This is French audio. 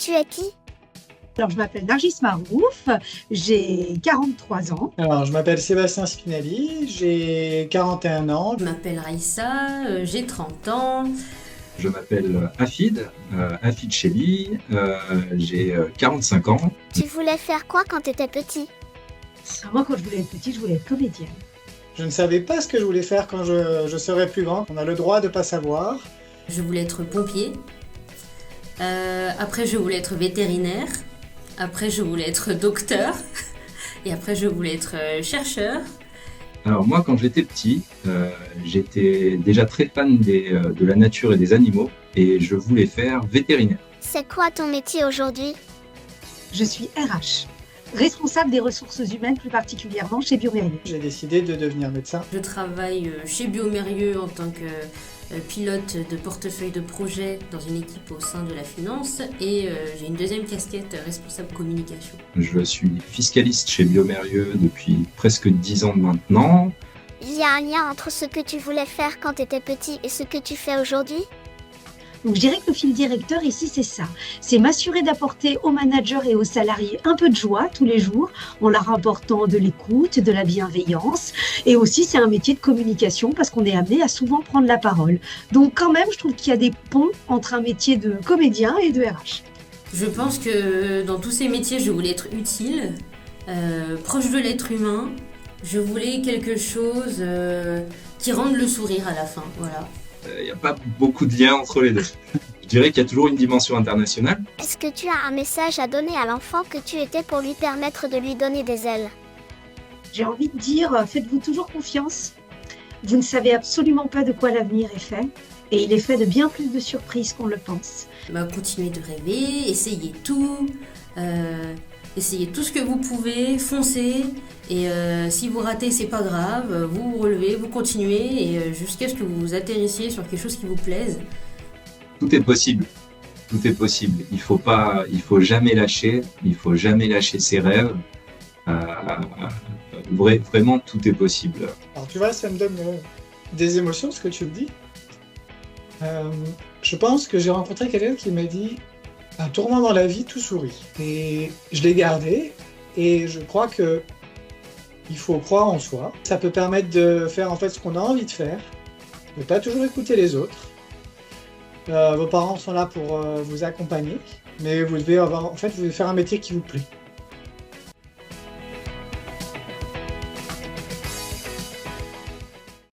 tu es qui? Alors, je m'appelle Nargis Marouf, j'ai 43 ans. Alors, je m'appelle Sébastien Spinelli, j'ai 41 ans. Je m'appelle Raïssa, j'ai 30 ans. Je m'appelle Afid Cheli, j'ai 45 ans. Tu voulais faire quoi quand tu étais petit? Moi, quand je voulais être petite, je voulais être comédienne. Je ne savais pas ce que je voulais faire quand je serais plus grand. On a le droit de ne pas savoir. Je voulais être pompier. Après, je voulais être vétérinaire. Après, je voulais être docteur. Et après, je voulais être chercheur. Alors moi, quand j'étais petit, j'étais déjà très fan de la nature et des animaux et je voulais faire vétérinaire. C'est quoi ton métier aujourd'hui? Je suis RH, responsable des ressources humaines, plus particulièrement chez Biomérieux. J'ai décidé de devenir médecin. Je travaille chez Biomérieux en tant que pilote de portefeuille de projet dans une équipe au sein de la finance et j'ai une deuxième casquette, responsable communication. Je suis fiscaliste chez Biomérieux depuis presque 10 ans maintenant. Il y a un lien entre ce que tu voulais faire quand tu étais petit et ce que tu fais aujourd'hui? Donc, je dirais que le fil directeur ici, c'est ça. C'est m'assurer d'apporter aux managers et aux salariés un peu de joie tous les jours, en leur apportant de l'écoute, de la bienveillance. Et aussi, c'est un métier de communication parce qu'on est amené à souvent prendre la parole. Donc, quand même, je trouve qu'il y a des ponts entre un métier de comédien et de RH. Je pense que dans tous ces métiers, je voulais être utile, proche de l'être humain. Je voulais quelque chose qui rende le sourire à la fin, voilà. Il n'y a pas beaucoup de lien entre les deux. Je dirais qu'il y a toujours une dimension internationale. Est-ce que tu as un message à donner à l'enfant que tu étais pour lui permettre de lui donner des ailes? J'ai envie de dire, faites-vous toujours confiance. Vous ne savez absolument pas de quoi l'avenir est fait. Et il est fait de bien plus de surprises qu'on le pense. Continuez de rêver, essayez tout ce que vous pouvez, foncez. Et si vous ratez, c'est pas grave, vous vous relevez, vous continuez et jusqu'à ce que vous atterrissiez sur quelque chose qui vous plaise. Tout est possible. Tout est possible. Il faut jamais lâcher ses rêves. Vraiment, tout est possible. Alors tu vois, ça me donne des émotions ce que tu me dis. Je pense que j'ai rencontré quelqu'un qui m'a dit un tournant dans la vie, tout sourit. Et je l'ai gardé et je crois que il faut croire en soi. Ça peut permettre de faire en fait ce qu'on a envie de faire, de ne pas toujours écouter les autres. Vos parents sont là pour vous accompagner, mais vous devez faire un métier qui vous plaît.